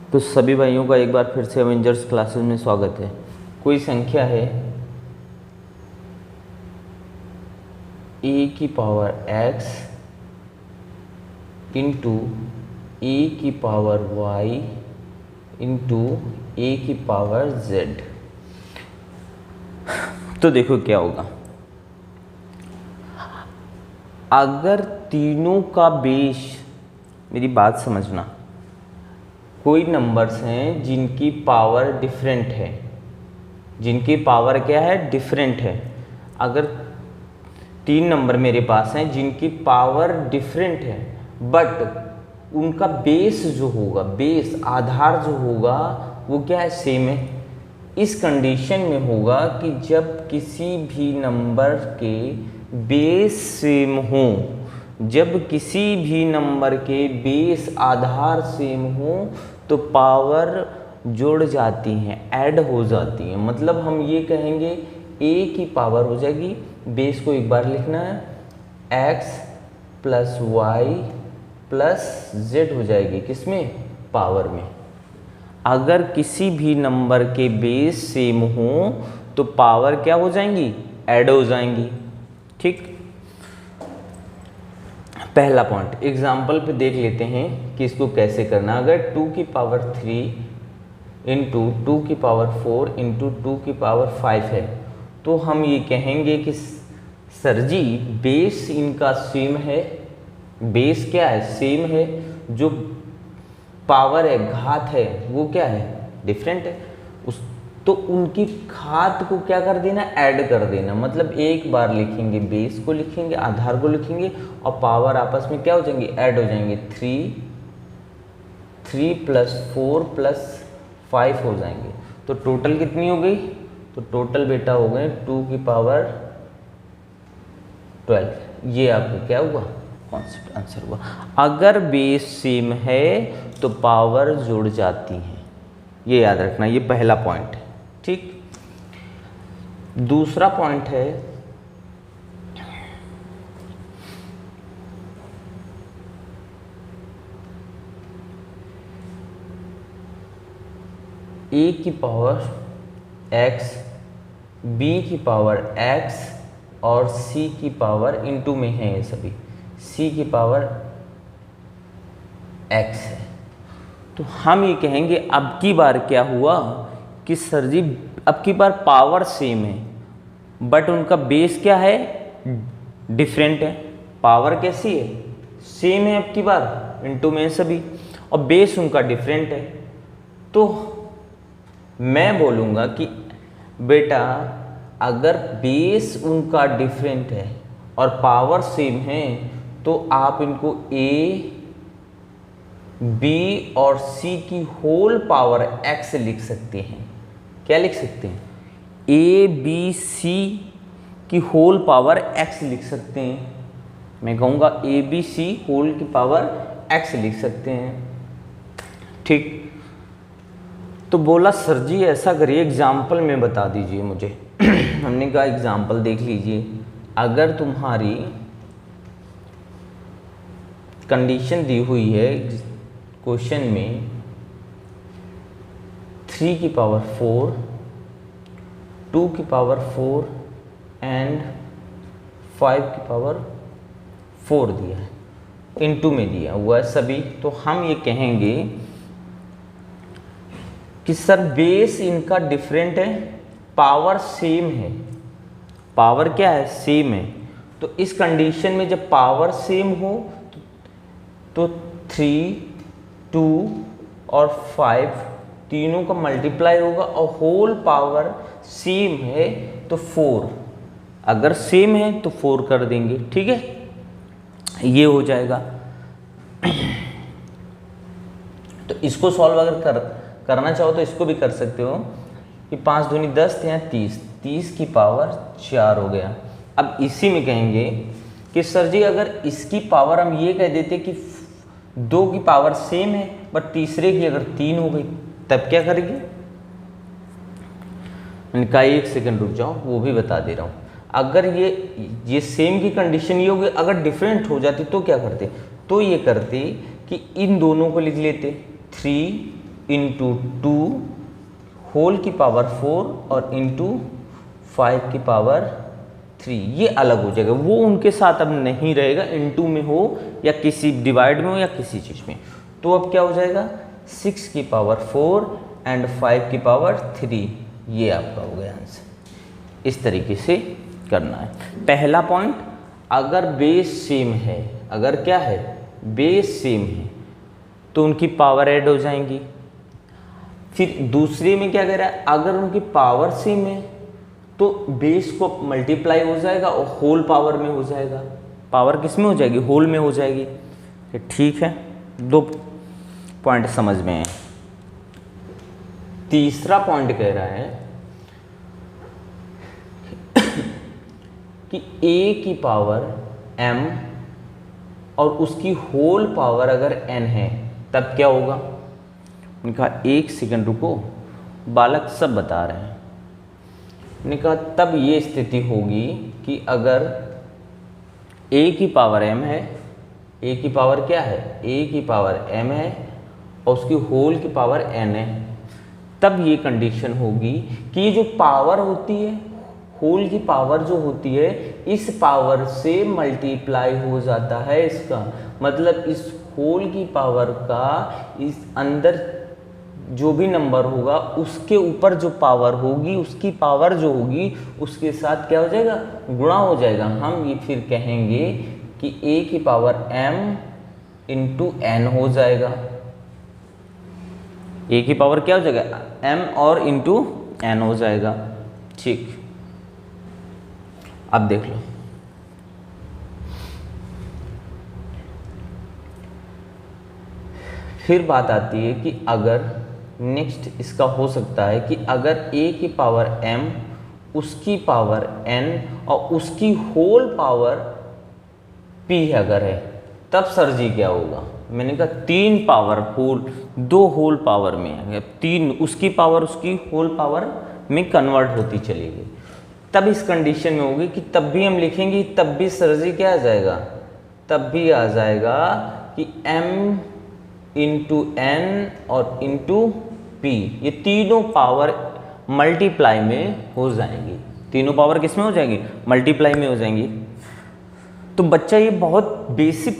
तो सभी भाइयों का एक बार फिर से एवेंजर्स क्लासेस में स्वागत है। कोई संख्या है ए की पावर x इंटू ए की पावर y इंटू ए की पावर z। तो देखो क्या होगा, अगर तीनों का बेस, मेरी बात समझना, कोई नंबर्स हैं जिनकी पावर डिफरेंट है, जिनकी पावर क्या है, डिफरेंट है। अगर तीन नंबर मेरे पास हैं जिनकी पावर डिफरेंट है बट उनका बेस जो होगा, बेस आधार जो होगा वो क्या है, सेम है। इस कंडीशन में होगा कि जब किसी भी नंबर के बेस सेम हो, जब किसी भी नंबर के बेस आधार सेम हो तो पावर जुड़ जाती हैं, ऐड हो जाती हैं। मतलब हम ये कहेंगे a की पावर हो जाएगी, बेस को एक बार लिखना है, x plus y plus z हो जाएगी, किसमें, पावर में। अगर किसी भी नंबर के बेस सेम हो तो पावर क्या हो जाएंगी, ऐड हो जाएंगी। ठीक, पहला पॉइंट एग्जाम्पल पे देख लेते हैं कि इसको कैसे करना। अगर 2 की पावर 3 इंटू 2 की पावर 4 इंटू 2 की पावर 5 है तो हम ये कहेंगे कि सर जी बेस इनका सेम है, बेस क्या है, सेम है, जो पावर है, घात है, वो क्या है, डिफरेंट है। तो उनकी घात को क्या कर देना, ऐड कर देना। मतलब एक बार लिखेंगे, बेस को लिखेंगे, आधार को लिखेंगे और पावर आपस में क्या हो जाएंगे, ऐड हो जाएंगे। 3 प्लस 4 प्लस 5 हो जाएंगे। तो टोटल कितनी हो गई, तो टोटल बेटा हो गए 2 की पावर 12। ये आपको क्या हुआ, कॉन्सेप्ट आंसर हुआ। अगर बेस सेम है तो पावर जुड़ जाती है, ये याद रखना, ये पहला पॉइंट है। ठीक, दूसरा पॉइंट है a की पावर x, b की पावर x और c की पावर इनटू में है, ये सभी c की पावर x है। तो हम ये कहेंगे अब की बार क्या हुआ कि सर जी अब की बार पावर सेम है बट उनका बेस क्या है, डिफरेंट है। पावर कैसी है, सेम है अब की बार, इनटू में सभी, और बेस उनका डिफरेंट है। तो मैं बोलूँगा कि बेटा अगर बेस उनका डिफरेंट है और पावर सेम है तो आप इनको a, b और c की होल पावर x लिख सकते हैं। क्या लिख सकते हैं, a, b, c की होल पावर x लिख सकते हैं। मैं कहूँगा a, b, c होल की पावर x लिख सकते हैं। ठीक, तो बोला सर जी ऐसा करिए, एग्जाम्पल में बता दीजिए मुझे। हमने कहा एग्जाम्पल देख लीजिए। अगर तुम्हारी कंडीशन दी हुई है क्वेश्चन में 3 की पावर 4, 2 की पावर 4 एंड 5 की पावर 4 दिया है, इनटू में दिया हुआ है सभी, तो हम ये कहेंगे कि सर बेस इनका डिफरेंट है, पावर सेम है। पावर क्या है, सेम है। तो इस कंडीशन में जब पावर सेम हो तो 3, 2 और 5 तीनों का मल्टीप्लाई होगा और होल पावर सेम है तो 4, अगर सेम है तो 4 कर देंगे। ठीक है, ये हो जाएगा। तो इसको सॉल्व अगर करना चाहो तो इसको भी कर सकते हो कि 5 दूनी 10 या 30 की पावर 4 हो गया। अब इसी में कहेंगे कि सर जी अगर इसकी पावर हम ये कह देते कि 2 की पावर सेम है बट तीसरे की अगर 3 हो गई तब क्या करेंगे। मैंने कहा 1 सेकंड रुक जाओ, वो भी बता दे रहा हूँ। अगर ये सेम की कंडीशन ये होगी, अगर डिफरेंट हो जाती तो क्या करते, तो ये करते कि इन दोनों को लिख लेते 3 इंटू 2 होल की पावर 4 और इंटू 5 की पावर 3, ये अलग हो जाएगा, वो उनके साथ अब नहीं रहेगा, इंटू में हो या किसी डिवाइड में हो या किसी चीज़ में। तो अब क्या हो जाएगा 6 की पावर 4 एंड 5 की पावर 3, ये आपका हो गया आंसर। इस तरीके से करना है। पहला पॉइंट, अगर बेस सेम है, अगर क्या है बेस सेम है तो उनकी पावर ऐड हो जाएंगी। फिर दूसरे में क्या कह रहा है, अगर उनकी पावर सेम है तो बेस को मल्टीप्लाई हो जाएगा और होल पावर में हो जाएगा। पावर किस में हो जाएगी, होल में हो जाएगी। ठीक है, 2 पॉइंट समझ में है। तीसरा पॉइंट कह रहा है कि a की पावर m और उसकी होल पावर अगर n है तब क्या होगा। मैंने कहा 1 सेकंड रुको, बालक सब बता रहे हैं। मैंने कहा तब ये स्थिति होगी कि अगर a की पावर m है, a की पावर क्या है, a की पावर m है और उसकी होल की पावर n है, तब ये कंडीशन होगी कि ये जो पावर होती है, होल की पावर जो होती है, इस पावर से मल्टीप्लाई हो जाता है इसका मतलब इस होल की पावर का इस अंदर जो भी नंबर होगा उसके ऊपर जो पावर होगी, उसकी पावर जो होगी उसके साथ क्या हो जाएगा, गुणा हो जाएगा। हम ये फिर कहेंगे कि a की पावर m इंटू n हो जाएगा। a की पावर क्या हो जाएगा, m और इंटू n हो जाएगा। ठीक, अब देख लो, फिर बात आती है कि अगर नेक्स्ट इसका हो सकता है कि अगर a की पावर m, उसकी पावर n और उसकी होल पावर p अगर है, तब सर जी क्या होगा। मैंने कहा 3 पावर होल, 2 होल पावर में है, 3 उसकी पावर उसकी होल पावर में कन्वर्ट होती चली गई, तब इस कंडीशन में होगी कि तब भी हम लिखेंगे, तब भी सर जी क्या आ जाएगा, तब भी आ जाएगा कि m इंटू n और इंटू p, ये तीनों पावर मल्टीप्लाई में हो जाएंगी। तीनों पावर किस में हो जाएंगी, मल्टीप्लाई में हो जाएंगी। तो बच्चा ये बहुत बेसिक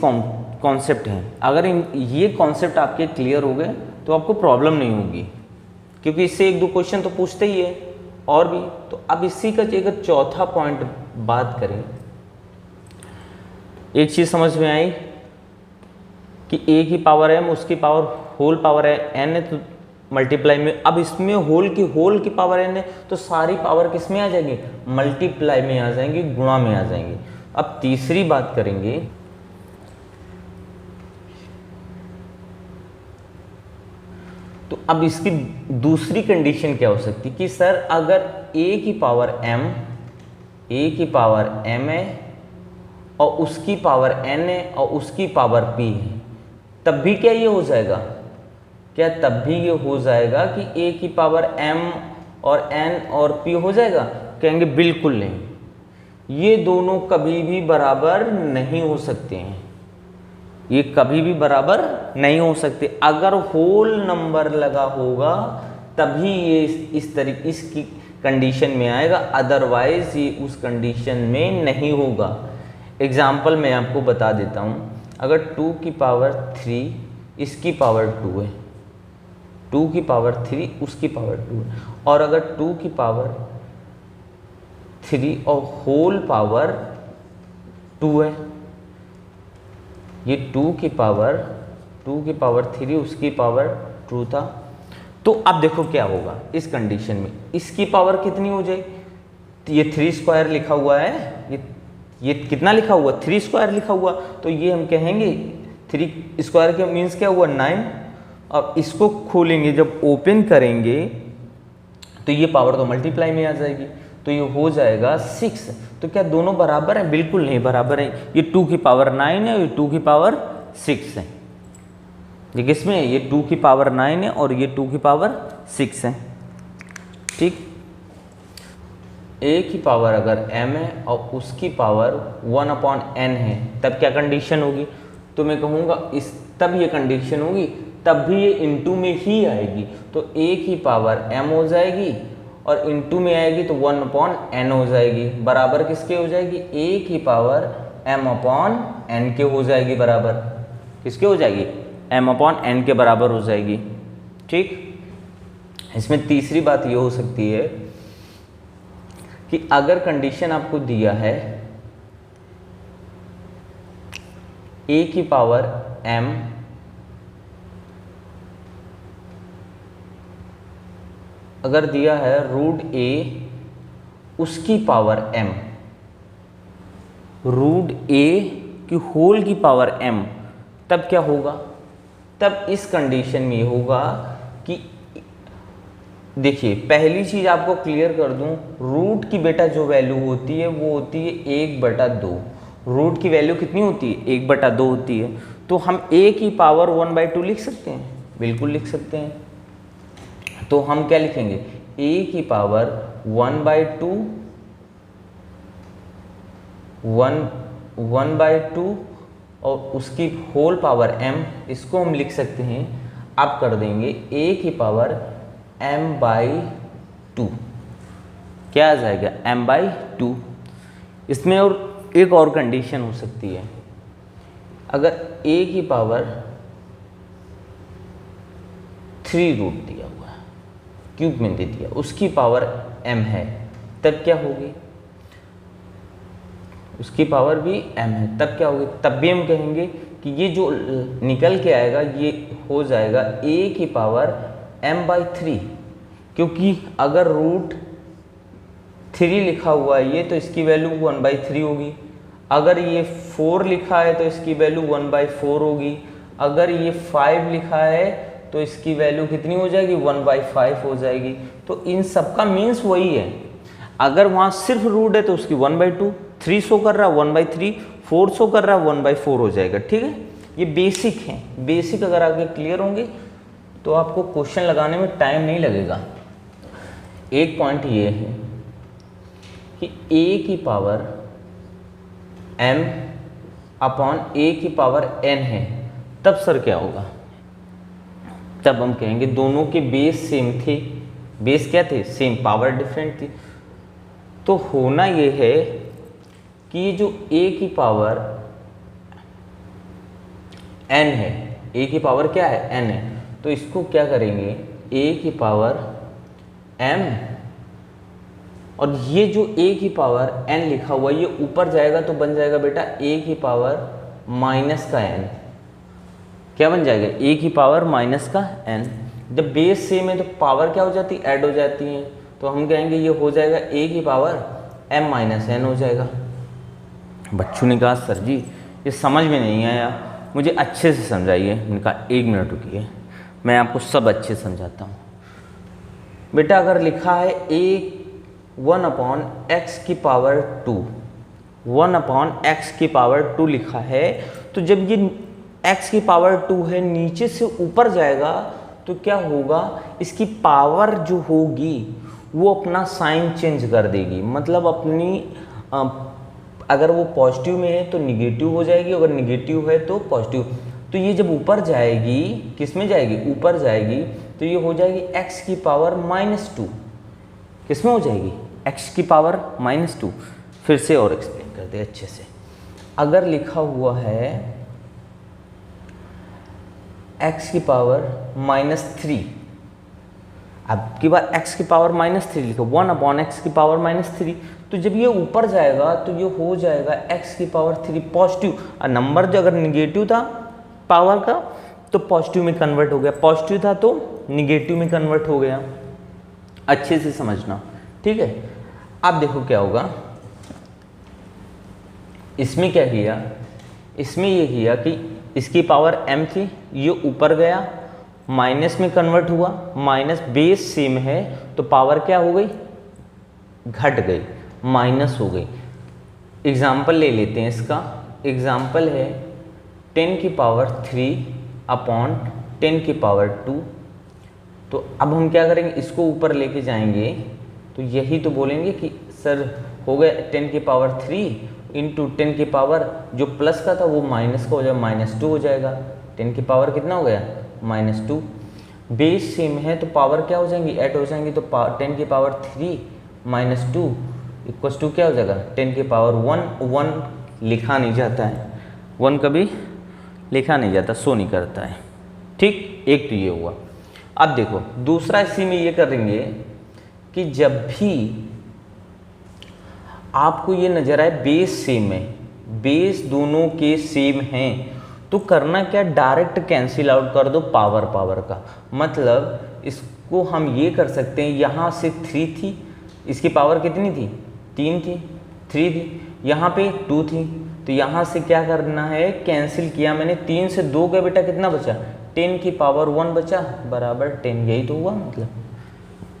कॉन्सेप्ट है, अगर ये कॉन्सेप्ट आपके क्लियर हो गए तो आपको प्रॉब्लम नहीं होगी, क्योंकि इससे 1-2 क्वेश्चन तो पूछते ही है और भी। तो अब इसी का अगर चौथा पॉइंट बात करें, एक चीज समझ में आई कि a की पावर m, उसकी पावर होल पावर है n है, तो मल्टीप्लाई में, अब इसमें होल की पावर n है तो सारी पावर किस में आ जाएगी, मल्टीप्लाई में आ जाएंगी, गुणा में आ जाएंगी। अब तीसरी बात करेंगे, तो अब इसकी दूसरी कंडीशन क्या हो सकती कि सर अगर a की पावर m है और उसकी पावर n है और उसकी पावर p है, तब भी क्या ये हो जाएगा, क्या तब भी ये हो जाएगा कि a की पावर m और n और p हो जाएगा। कहेंगे बिल्कुल नहीं, ये दोनों कभी भी बराबर नहीं हो सकते हैं, ये कभी भी बराबर नहीं हो सकते। अगर होल नंबर लगा होगा तभी ये इस तरीके इसकी कंडीशन में आएगा, अदरवाइज ये उस कंडीशन में नहीं होगा। एग्जाम्पल मैं आपको बता देता हूँ, अगर 2 की पावर 3 इसकी पावर 2 है, 2 की पावर 3 उसकी पावर 2 है, और अगर 2 की पावर 3 और होल पावर 2 है, ये 2 की पावर 3 उसकी पावर 2 था, तो अब देखो क्या होगा इस कंडीशन में, इसकी पावर कितनी हो जाएगी, ये 3 स्क्वायर लिखा हुआ है, ये कितना लिखा हुआ, 3 स्क्वायर लिखा हुआ, तो ये हम कहेंगे 3 स्क्वायर के मीन्स क्या हुआ 9। अब इसको खोलेंगे, जब ओपन करेंगे तो ये पावर तो मल्टीप्लाई में आ जाएगी, तो ये हो जाएगा 6। तो क्या दोनों बराबर हैं, बिल्कुल नहीं बराबर है, ये 2 की पावर 9 है और ये 2 की पावर 6 है। ये किसमें है, ये 2 की पावर 9 है और ये 2 की पावर 6 है। ठीक, a की पावर अगर m है और उसकी पावर 1/n है, तब क्या कंडीशन होगी, तो मैं कहूँगा तब ये कंडीशन होगी तब भी ये इंटू में ही आएगी, तो a की पावर m हो जाएगी, और इंटू में आएगी तो 1/n हो जाएगी, बराबर किसके हो जाएगी, a की पावर m/n के हो जाएगी, बराबर किसके हो जाएगी, m/n के बराबर हो जाएगी। ठीक, इसमें तीसरी बात ये हो सकती है कि अगर कंडीशन आपको दिया है a की पावर m अगर दिया है रूट a उसकी पावर m, रूट a की होल की पावर m, तब क्या होगा, तब इस कंडीशन में होगा कि देखिए पहली चीज आपको क्लियर कर दूं, रूट की बेटा जो वैल्यू होती है वो होती है 1/2। रूट की वैल्यू कितनी होती है, 1/2 होती है, तो हम a की पावर 1/2 लिख सकते हैं, बिल्कुल लिख सकते हैं। तो हम क्या लिखेंगे, a की पावर 1/2 और उसकी होल पावर m, इसको हम लिख सकते हैं, आप कर देंगे a की पावर m/2, क्या आ जाएगा m/2। इसमें और एक और कंडीशन हो सकती है, अगर a की पावर 3 रूट दिया हुआ है, क्यूब में दे दिया, उसकी पावर m है, तब क्या होगी, उसकी पावर भी m है, तब क्या होगी, तब भी हम कहेंगे कि ये जो निकल के आएगा ये हो जाएगा a की पावर m/3, क्योंकि अगर रूट 3 लिखा हुआ है ये, तो इसकी वैल्यू 1/3 होगी, अगर ये 4 लिखा है तो इसकी वैल्यू 1/4 होगी, अगर ये 5 लिखा है तो इसकी वैल्यू कितनी हो जाएगी, 1/5 हो जाएगी। तो इन सब का मीन्स वही है, अगर वहाँ सिर्फ रूट है तो उसकी 1/2, 3 शो कर रहा है 1/3, 4 शो कर रहा है 1/4 हो जाएगा। ठीक है, ये बेसिक है, बेसिक अगर आगे क्लियर होंगे तो आपको क्वेश्चन लगाने में टाइम नहीं लगेगा। एक पॉइंट ये है कि a की पावर m अपॉन a की पावर n है, तब सर क्या होगा, तब हम कहेंगे दोनों के बेस सेम थे, बेस क्या थे, सेम, पावर डिफरेंट थी। तो होना ये है कि ये जो a की पावर n है, a की पावर क्या है, n है, तो इसको क्या करेंगे, a की पावर m, और ये जो a की पावर n लिखा हुआ ये ऊपर जाएगा तो बन जाएगा बेटा a की पावर माइनस का n, क्या बन जाएगा, a की पावर माइनस का n। जब बेस सेम है तो पावर क्या हो जाती है, ऐड हो जाती है, तो हम कहेंगे ये हो जाएगा a की पावर m-n हो जाएगा। बच्चों ने कहा सर जी ये समझ में नहीं आया, मुझे अच्छे से समझाइए। मैंने कहा 1 मिनट रुकिए, मैं आपको सब अच्छे से समझाता हूँ। बेटा अगर लिखा है a 1/x की पावर 2, 1/x की पावर 2 लिखा है, तो जब ये x की पावर 2 है नीचे से ऊपर जाएगा तो क्या होगा, इसकी पावर जो होगी वो अपना साइन चेंज कर देगी, मतलब अपनी अगर वो पॉजिटिव में है तो निगेटिव हो जाएगी, अगर निगेटिव है तो पॉजिटिव। तो ये जब ऊपर जाएगी, किस में जाएगी, ऊपर जाएगी, तो ये हो जाएगी x की पावर -2, किस में हो जाएगी, x की पावर -2। फिर से और एक्सप्लेन कर दे अच्छे से। अगर लिखा हुआ है x की पावर -3, अब की बार x की पावर -3 लिखो, 1/x की पावर -3, तो जब ये ऊपर जाएगा तो ये हो जाएगा x की पावर 3 पॉजिटिव। नंबर जो अगर निगेटिव था पावर का तो पॉजिटिव में कन्वर्ट हो गया, पॉजिटिव था तो निगेटिव में कन्वर्ट हो गया। अच्छे से समझना, ठीक है। अब देखो क्या होगा, इसमें क्या किया, इसमें ये किया कि इसकी पावर m थी, ये ऊपर गया, माइनस में कन्वर्ट हुआ, माइनस बेस सेम है तो पावर क्या हो गई, घट गई, माइनस हो गई। एग्जाम्पल ले लेते हैं इसका। एग्जाम्पल है 10 की पावर 3 अपॉन 10 की पावर 2। तो अब हम क्या करेंगे, इसको ऊपर लेके जाएंगे तो यही तो बोलेंगे कि सर हो गया 10 की पावर 3 इंटू 10 की पावर जो प्लस का था वो माइनस का हो जाएगा, -2 हो जाएगा। 10 की पावर कितना हो गया, -2। बेस सेम है तो पावर क्या हो जाएंगी, ऐड हो जाएंगी, तो 10 की पावर 3 -2 इक्वल्स टू क्या हो जाएगा 10 की पावर 1। 1 लिखा नहीं जाता है, 1 कभी लिखा नहीं जाता, शो नहीं करता है। ठीक, एक तो ये हुआ। अब देखो दूसरा इसी में ये करेंगे कि जब भी आपको ये नजर आए बेस सेम है, बेस दोनों के सेम हैं, तो करना क्या, डायरेक्ट कैंसिल आउट कर दो पावर पावर का। मतलब इसको हम ये कर सकते हैं, यहाँ से 3 थी, इसकी पावर कितनी थी 3 थी, 3 थी, यहाँ पे 2 थी, तो यहाँ से क्या करना है, कैंसिल किया मैंने, 3 से 2 का बेटा कितना बचा 10 की पावर 1 बचा बराबर 10, यही तो हुआ। मतलब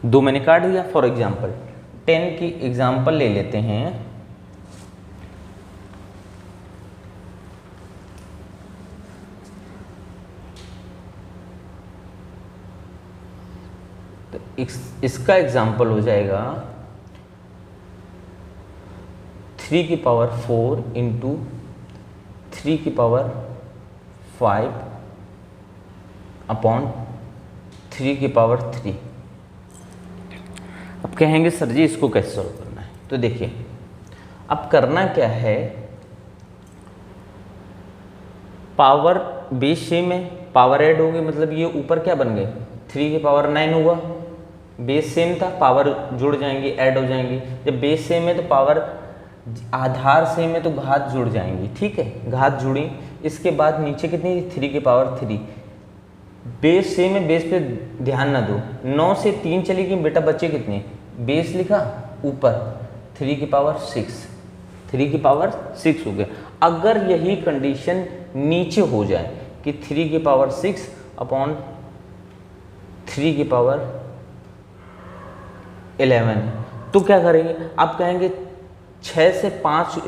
2 मैंने काट दिया। फॉर एग्जाम्पल 10 की एग्जाम्पल ले लेते हैं, तो इसका एग्जाम्पल हो जाएगा 3 की पावर 4 इंटू 3 की पावर 5 अपॉन 3 की पावर 3। अब कहेंगे सर जी इसको कैसे सॉल्व करना है, तो देखिए अब करना क्या है, पावर बेस सेम है, पावर ऐड होगी, मतलब ये ऊपर क्या बन गए 3 की पावर 9 हुआ, बेस सेम था, पावर जुड़ जाएंगी, ऐड हो जाएंगी। जब बेस सेम है तो पावर, आधार सेम है तो घात जुड़ जाएंगी, ठीक है, घात जुड़ी। इसके बाद नीचे कितनी थी 3 की पावर 3, बेस सेम है, बेस पे ध्यान ना दो, 9 से 3 चली गई बेटा, बच्चे कितने, बेस लिखा ऊपर 3 की पावर 6, 3 की पावर 6 हो गया। अगर यही कंडीशन नीचे हो जाए कि 3 की पावर 6 अपॉन 3 की पावर 11, तो क्या करेंगे, आप कहेंगे 6 से 5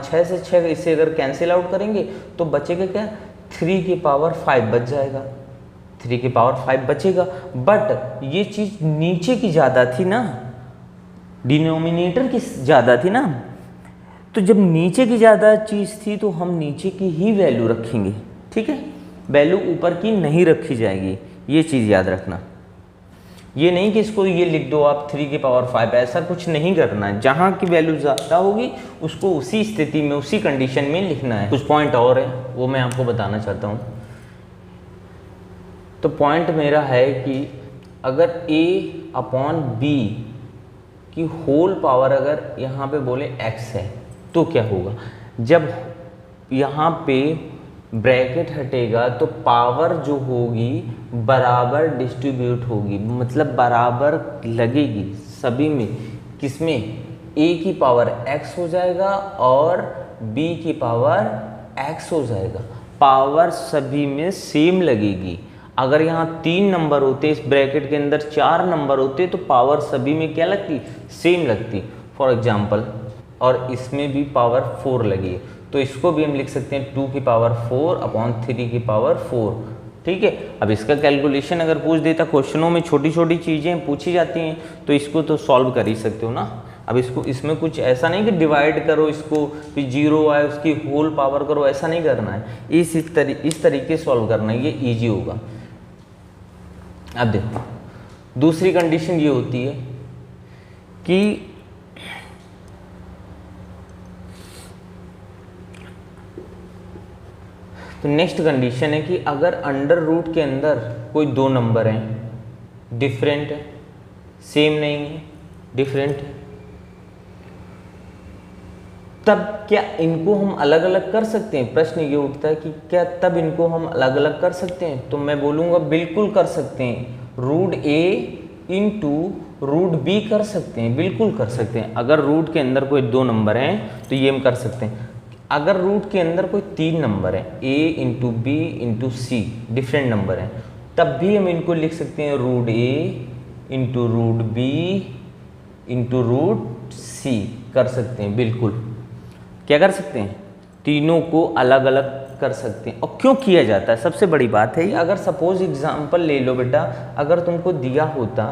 6 से 6 इसे अगर कैंसिल आउट करेंगे तो बचेगा क्या 3 की पावर 5 बच जाएगा, 3 की पावर 5 बचेगा। बट ये चीज़ नीचे की ज़्यादा थी ना, डिनोमिनेटर की ज़्यादा थी ना, तो जब नीचे की ज़्यादा चीज़ थी तो हम नीचे की ही वैल्यू रखेंगे, ठीक है, वैल्यू ऊपर की नहीं रखी जाएगी, ये चीज़ याद रखना। ये नहीं कि इसको ये लिख दो आप 3 की पावर 5, ऐसा कुछ नहीं करना है। जहाँ की वैल्यू ज़्यादा होगी उसको उसी स्थिति में, उसी कंडीशन में लिखना है। कुछ पॉइंट और है वो मैं आपको बताना चाहता हूँ। तो पॉइंट मेरा है कि अगर a अपॉन b की होल पावर अगर यहाँ पे बोले x है तो क्या होगा, जब यहाँ पे ब्रैकेट हटेगा तो पावर जो होगी बराबर डिस्ट्रीब्यूट होगी, मतलब बराबर लगेगी सभी में। किसमें, a की पावर x हो जाएगा और b की पावर x हो जाएगा, पावर सभी में सेम लगेगी। अगर यहाँ 3 नंबर होते, इस ब्रैकेट के अंदर 4 नंबर होते तो पावर सभी में क्या लगती, सेम लगती। फॉर एग्जाम्पल, और इसमें भी पावर 4 लगी है तो इसको भी हम लिख सकते हैं 2 की पावर 4 अपॉन 3 की पावर 4, ठीक है। अब इसका कैलकुलेशन अगर पूछ देता, क्वेश्चनों में छोटी छोटी चीज़ें पूछी जाती हैं तो इसको तो सॉल्व कर ही सकते हो ना। अब इसको, इसमें कुछ ऐसा नहीं कि डिवाइड करो इसको, फिर 0 आए उसकी होल पावर करो, ऐसा नहीं करना है, इस तरीके सॉल्व करना है, ये ईजी होगा। अब देखो दूसरी कंडीशन ये होती है कि तो नेक्स्ट कंडीशन है कि अगर अंडर रूट के अंदर कोई 2 नंबर हैं, डिफरेंट है, सेम नहीं है, डिफरेंट है, तब क्या इनको हम अलग अलग कर सकते हैं। प्रश्न ये उठता है कि क्या तब इनको हम अलग अलग कर सकते हैं, तो मैं बोलूँगा बिल्कुल कर सकते हैं। Root a into root b कर सकते हैं, बिल्कुल कर सकते हैं। अगर रूट के अंदर कोई 2 नंबर हैं तो ये हम कर सकते हैं। अगर रूट के अंदर कोई 3 नंबर है, a इंटू बी इंटू सी, डिफरेंट नंबर हैं, तब भी हम इनको लिख सकते हैं root a into root b into root c कर सकते हैं, बिल्कुल। क्या कर सकते हैं, तीनों को अलग अलग कर सकते हैं। और क्यों किया जाता है, सबसे बड़ी बात है, अगर सपोज एग्जांपल ले लो बेटा, अगर तुमको दिया होता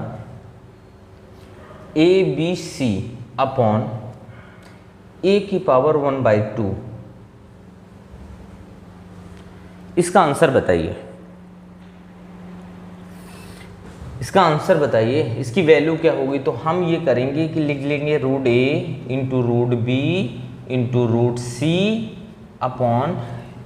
a b c upon a की पावर 1/2, इसका आंसर बताइए। इसका आंसर बताइए, इसकी वैल्यू क्या होगी। तो हम ये करेंगे कि लिख लेंगे root A into root B into root C upon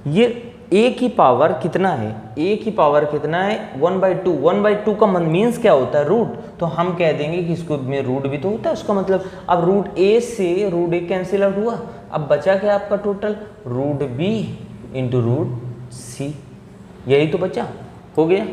ये ए की पावर कितना है, ए की पावर कितना है 1/2। 1/2 का मीन्स क्या होता है, रूट। तो हम कह देंगे कि इसको में रूट भी तो होता है, उसका मतलब अब रूट ए से रूट ए कैंसिल आउट हुआ, अब बचा क्या आपका total root B into root C, यही तो बचा, हो गया।